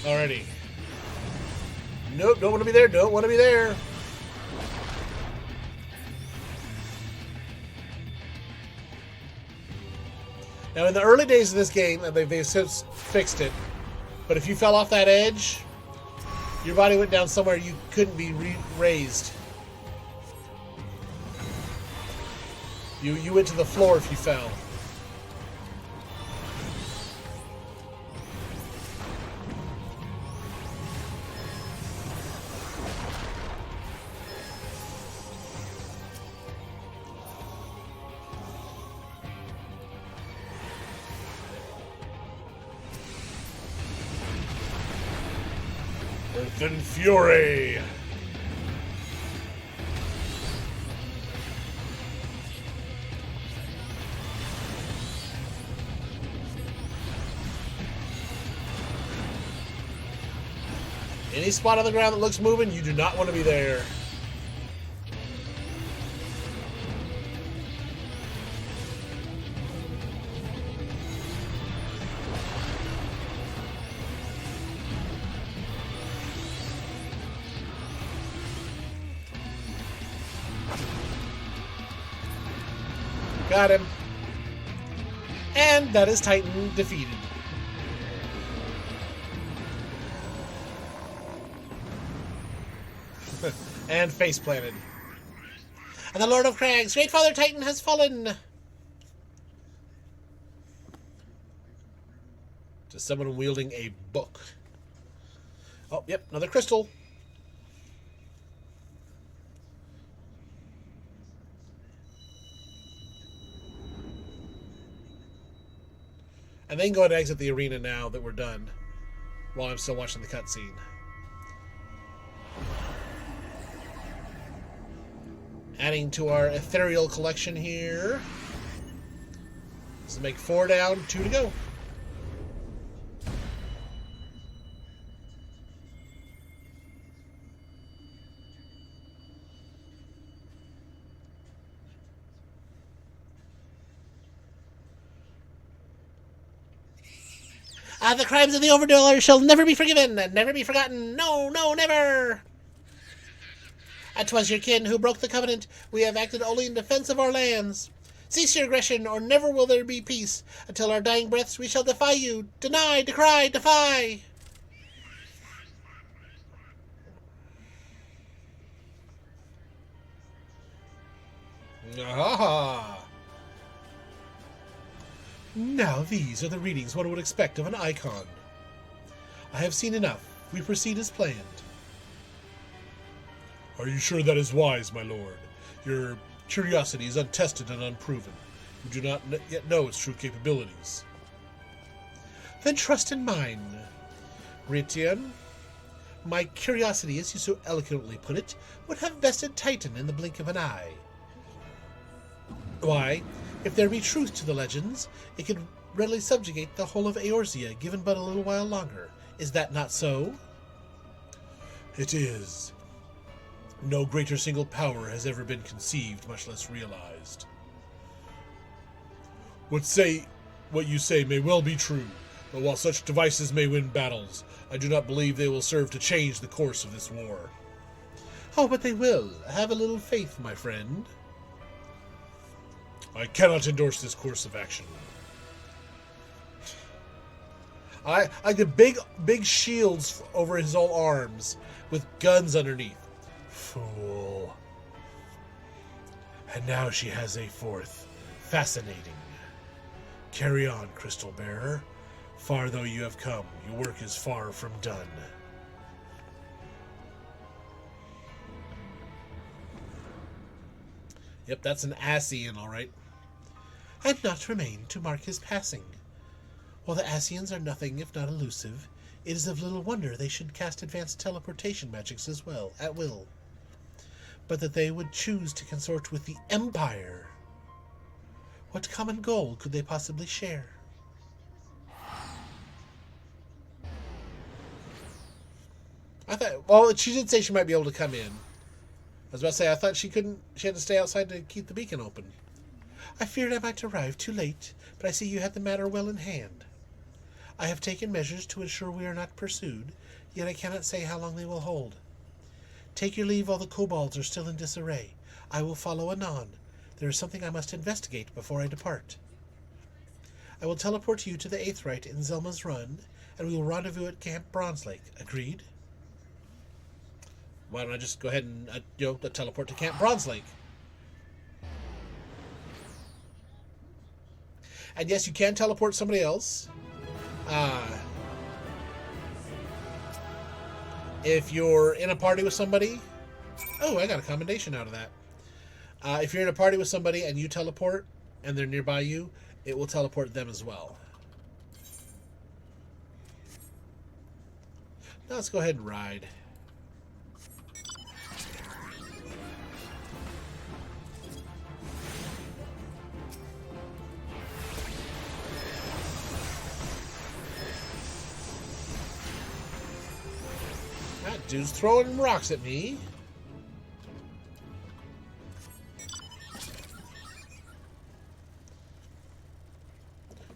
Alrighty. Nope, don't want to be there. Don't want to be there. Now, in the early days of this game, they've since fixed it, but if you fell off that edge, your body went down somewhere you couldn't be raised. You went to the floor if you fell. Earth and Fury. Any spot on the ground that looks moving, you do not want to be there. Got him. And that is Titan defeated. And face planted. And the Lord of Crags, Great Father Titan has fallen. To someone wielding a book. Oh, yep, another crystal. And then go ahead and exit the arena now that we're done, while I'm still watching the cutscene. Adding to our ethereal collection here. This will make 4 down, 2 to go. The crimes of the Overdweller shall never be forgiven, never be forgotten. No, no, never. 'Twas your kin who broke the covenant. We have acted only in defense of our lands. Cease your aggression, or never will there be peace. Until our dying breaths, we shall defy you. Deny, decry, defy. Ah. Now these are the readings one would expect of an icon. I have seen enough. We proceed as planned. Are you sure that is wise, my lord? Your curiosity is untested and unproven. You do not yet know its true capabilities. Then trust in mine. Ritian, my curiosity, as you so eloquently put it, would have bested Titan in the blink of an eye. Why, if there be truth to the legends, it could readily subjugate the whole of Eorzea, given but a little while longer. Is that not so? It is. No greater single power has ever been conceived, much less realized. What you say may well be true, but while such devices may win battles, I do not believe they will serve to change the course of this war. Oh, but they will. Have a little faith, my friend. I cannot endorse this course of action. I like the big shields over his whole arms with guns underneath. Fool. And now she has a fourth. Fascinating. Carry on, Crystal Bearer. Far though you have come, your work is far from done. Yep, that's an Ascian, all right. And not remain to mark his passing. While the Ascians are nothing if not elusive, it is of little wonder they should cast advanced teleportation magics as well, at will. But that they would choose to consort with the Empire. What common goal could they possibly share? I thought, well, she did say she might be able to come in. I was about to say, I thought she couldn't, she had to stay outside to keep the beacon open. I feared I might arrive too late, but I see you had the matter well in hand. I have taken measures to ensure we are not pursued, yet I cannot say how long they will hold. Take your leave while the kobolds are still in disarray. I will follow anon. There is something I must investigate before I depart. I will teleport you to the Aetheryte in Zelma's Run, and we will rendezvous at Camp Bronze Lake. Agreed? Why don't I just go ahead and teleport to Camp Bronze Lake? And yes, you can teleport somebody else. If you're in a party with somebody... Oh, I got a commendation out of that. If you're in a party with somebody and you teleport, and they're nearby you, it will teleport them as well. Now let's go ahead and ride. That dude's throwing rocks at me.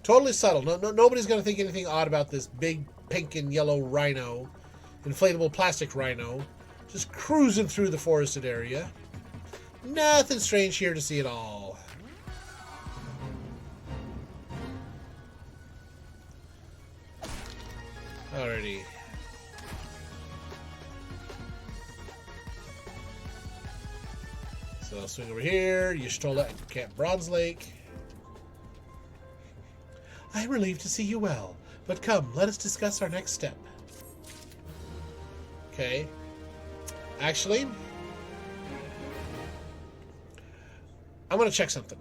Totally subtle. Nobody's going to think anything odd about this big pink and yellow rhino. Inflatable plastic rhino. Just cruising through the forested area. Nothing strange here to see at all. Alrighty. So I'll swing over here. Y'shtola at Camp Bronze Lake. I am relieved to see you well, but come, let us discuss our next step. Okay. Actually, I'm going to check something.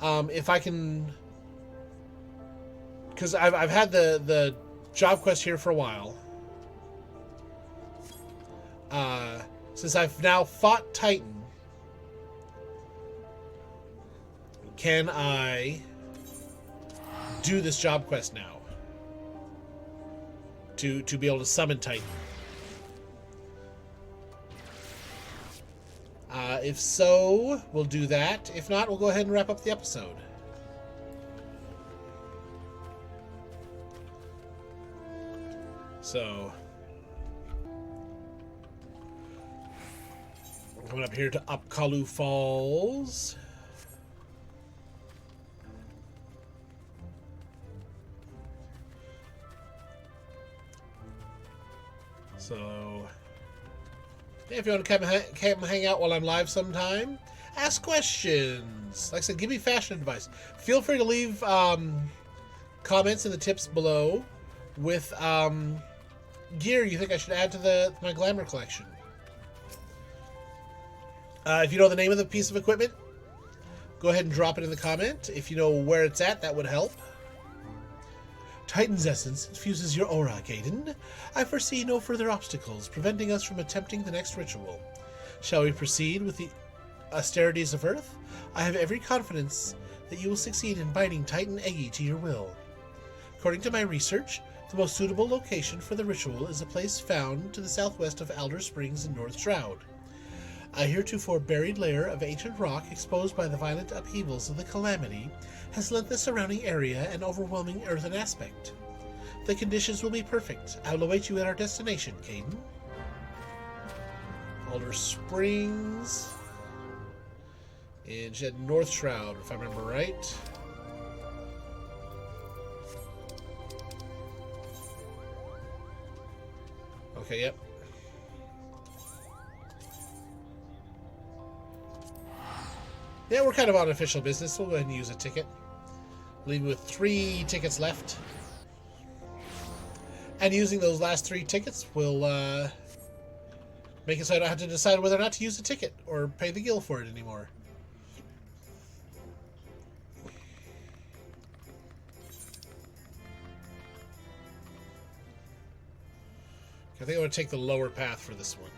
If I can... Because I've had the job quest here for a while. Since I've now fought Titan, can I do this job quest now to be able to summon Titan? If so, we'll do that. If not, we'll go ahead and wrap up the episode. So, coming up here to Upkalu Falls. So, yeah, if you want to come hang out while I'm live sometime, Ask questions. Like I said, give me fashion advice. Feel free to leave comments in the tips below with gear you think I should add to my glamour collection. If you know the name of the piece of equipment, go ahead and drop it in the comment. If you know where it's at, that would help. Titan's essence infuses your aura, Gaiden. I foresee no further obstacles preventing us from attempting the next ritual. Shall we proceed with the austerities of Earth? I have every confidence that you will succeed in binding Titan Eggy to your will. According to my research, the most suitable location for the ritual is a place found to the southwest of Alder Springs in North Shroud. A heretofore buried layer of ancient rock exposed by the violent upheavals of the Calamity has lent the surrounding area an overwhelming earthen aspect. The conditions will be perfect. I will await you at our destination, Gaiden. Alder Springs. And she had North Shroud, if I remember right. Okay, yep. Yeah, we're kind of on official business. We'll go ahead and use a ticket. Leave with 3 tickets left. And using those last 3 tickets will make it so I don't have to decide whether or not to use a ticket or pay the guild for it anymore. I think I'm going to take the lower path for this one.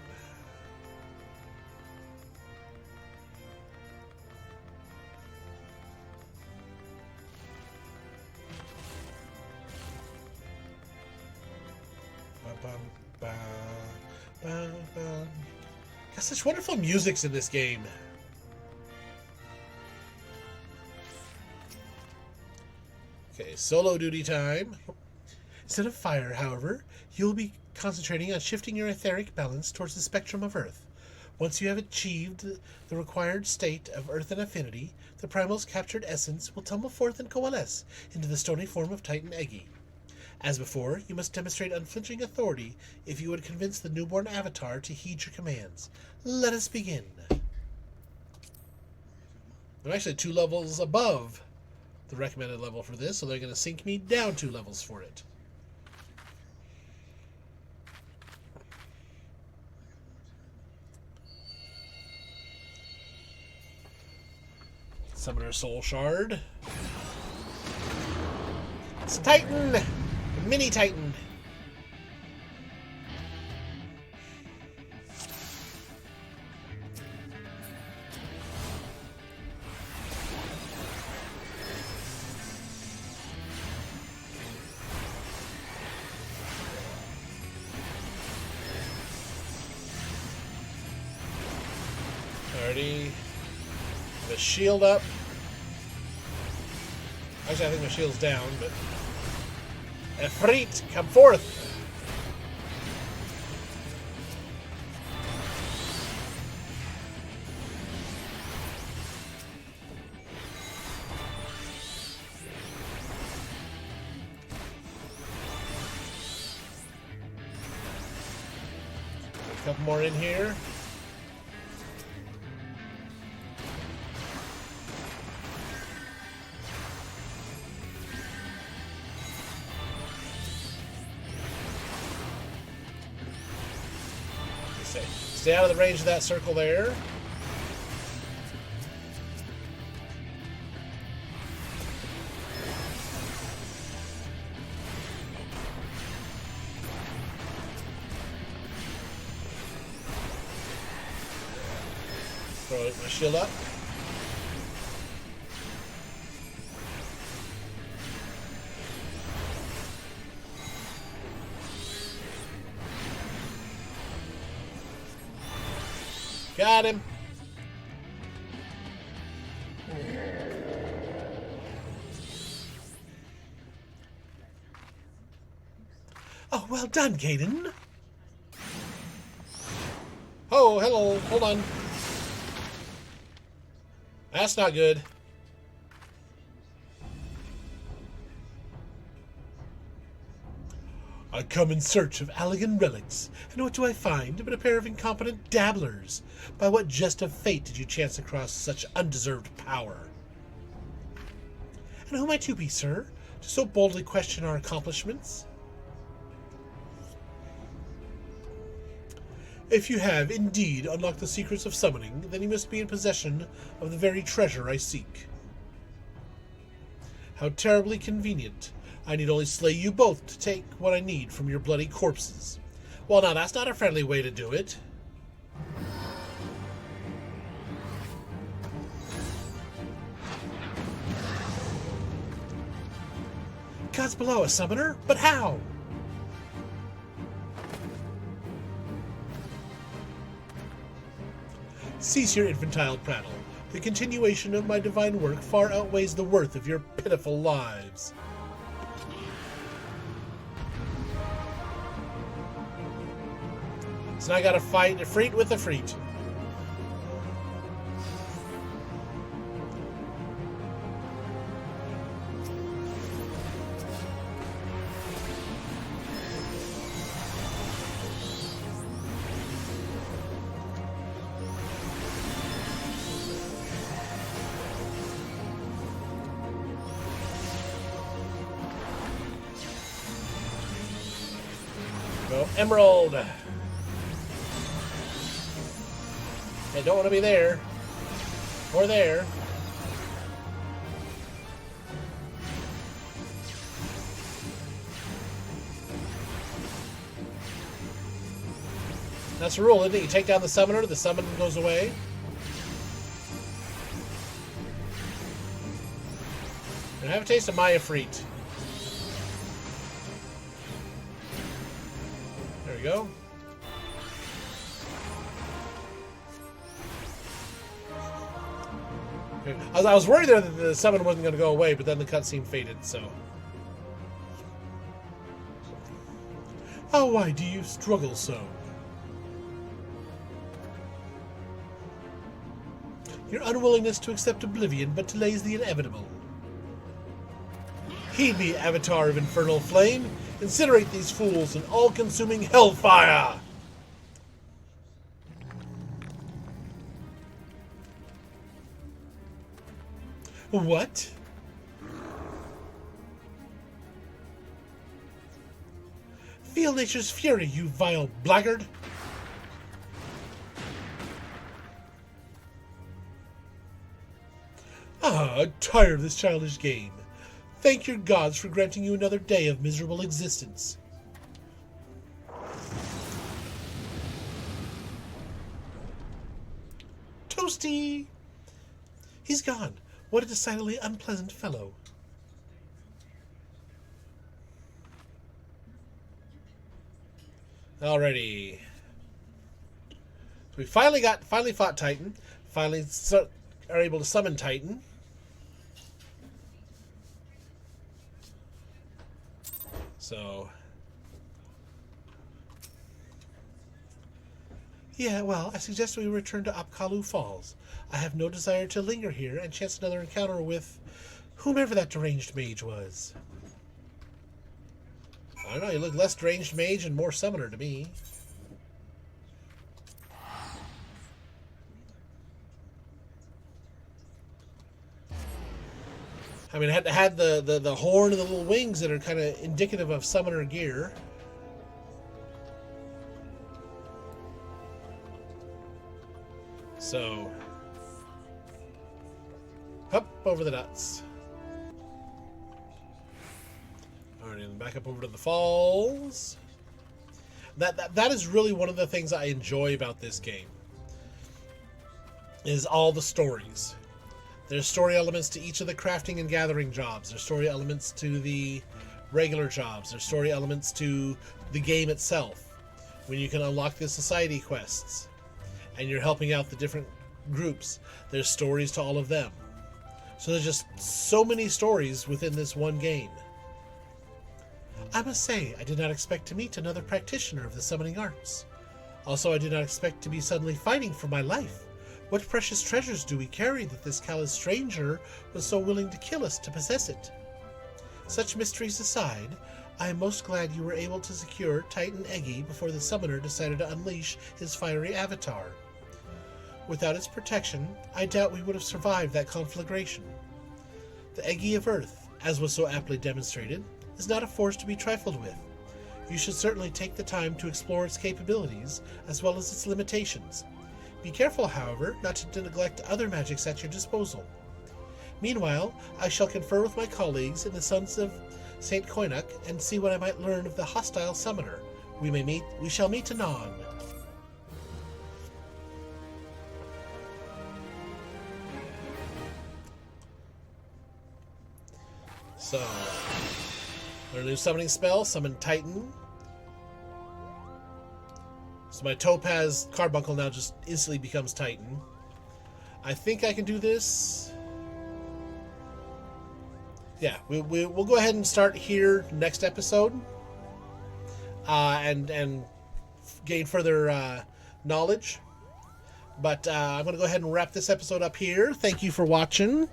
Got such wonderful musics in this game. Okay, solo duty time. Instead of fire, however, you'll be concentrating on shifting your etheric balance towards the spectrum of Earth. Once you have achieved the required state of earthen affinity, the Primal's captured essence will tumble forth and coalesce into the stony form of Titan Eggy. As before, you must demonstrate unflinching authority if you would convince the newborn avatar to heed your commands. Let us begin. I'm actually 2 levels above the recommended level for this, so they're going to sink me down 2 levels for it. Summoner Soul Shard. It's a Titan! A mini Titan! Alrighty. The shield up. Actually, I think my shield's down, but... Efreet, come forth! A couple more in here. Stay out of the range of that circle there. Throw my shield up. Got him. Oh, well done, Gaiden. Oh, hello. Hold on. That's not good. I come in search of Allegan relics, and what do I find but a pair of incompetent dabblers? By what jest of fate did you chance across such undeserved power? And who might you be, sir, to so boldly question our accomplishments? If you have indeed unlocked the secrets of summoning, then you must be in possession of the very treasure I seek. How terribly convenient. I need only slay you both to take what I need from your bloody corpses. Well, now, that's not a friendly way to do it. Gods below, a summoner? But how? Cease your infantile prattle. The continuation of my divine work far outweighs the worth of your pitiful lives. So now I gotta fight a Freet with a Freet. Go Emerald. I don't want to be there. Or there. That's the rule, isn't it? You take down the summoner, the summon goes away. And have a taste of Maya Freet. There we go. I was worried there that the summon wasn't going to go away, but then the cutscene faded, so. Oh, why do you struggle so? Your unwillingness to accept oblivion but delays the inevitable. Heed me, Avatar of Infernal Flame. Incinerate these fools in all-consuming hellfire! What? Feel nature's fury, you vile blackguard! Ah, I'm tired of this childish game. Thank your gods for granting you another day of miserable existence. Toasty! He's gone. What a decidedly unpleasant fellow. Alrighty. So we finally fought Titan. Finally are able to summon Titan. So, yeah, well, I suggest we return to Apkalu Falls. I have no desire to linger here and chance another encounter with whomever that deranged mage was. I don't know, you look less deranged mage and more summoner to me. I mean, it had the horn and the little wings that are kind of indicative of summoner gear. So, up over the nuts. Alright, and back up over to the falls. That is really one of the things I enjoy about this game. Is all the stories. There's story elements to each of the crafting and gathering jobs. There's story elements to the regular jobs. There's story elements to the game itself. When you can unlock the society quests and you're helping out the different groups, there's stories to all of them. So there's just so many stories within this one game. I must say, I did not expect to meet another practitioner of the summoning arts. Also, I did not expect to be suddenly fighting for my life. What precious treasures do we carry that this callous stranger was so willing to kill us to possess it? Such mysteries aside, I am most glad you were able to secure Titan Eggy before the summoner decided to unleash his fiery avatar. Without its protection, I doubt we would have survived that conflagration. The Eggy of Earth, as was so aptly demonstrated, is not a force to be trifled with. You should certainly take the time to explore its capabilities, as well as its limitations. Be careful, however, not to neglect other magics at your disposal. Meanwhile, I shall confer with my colleagues in the Sons of St. Koinuk and see what I might learn of the hostile summoner. We shall meet anon. So, learn a new summoning spell, Summon Titan. So my Topaz Carbuncle now just instantly becomes Titan. I think I can do this. Yeah, we'll go ahead and start here next episode. And gain further knowledge. But I'm going to go ahead and wrap this episode up here. Thank you for watching.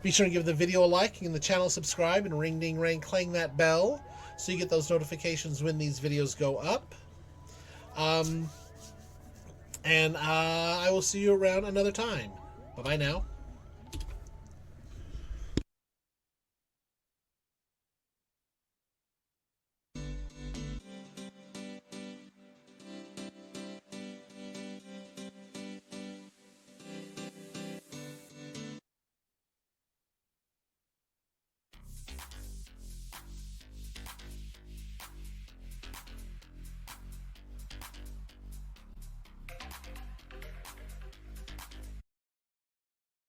Be sure to give the video a like and the channel subscribe and ring ding rang clang that bell so you get those notifications when these videos go up. And I will see you around another time. Bye-bye now.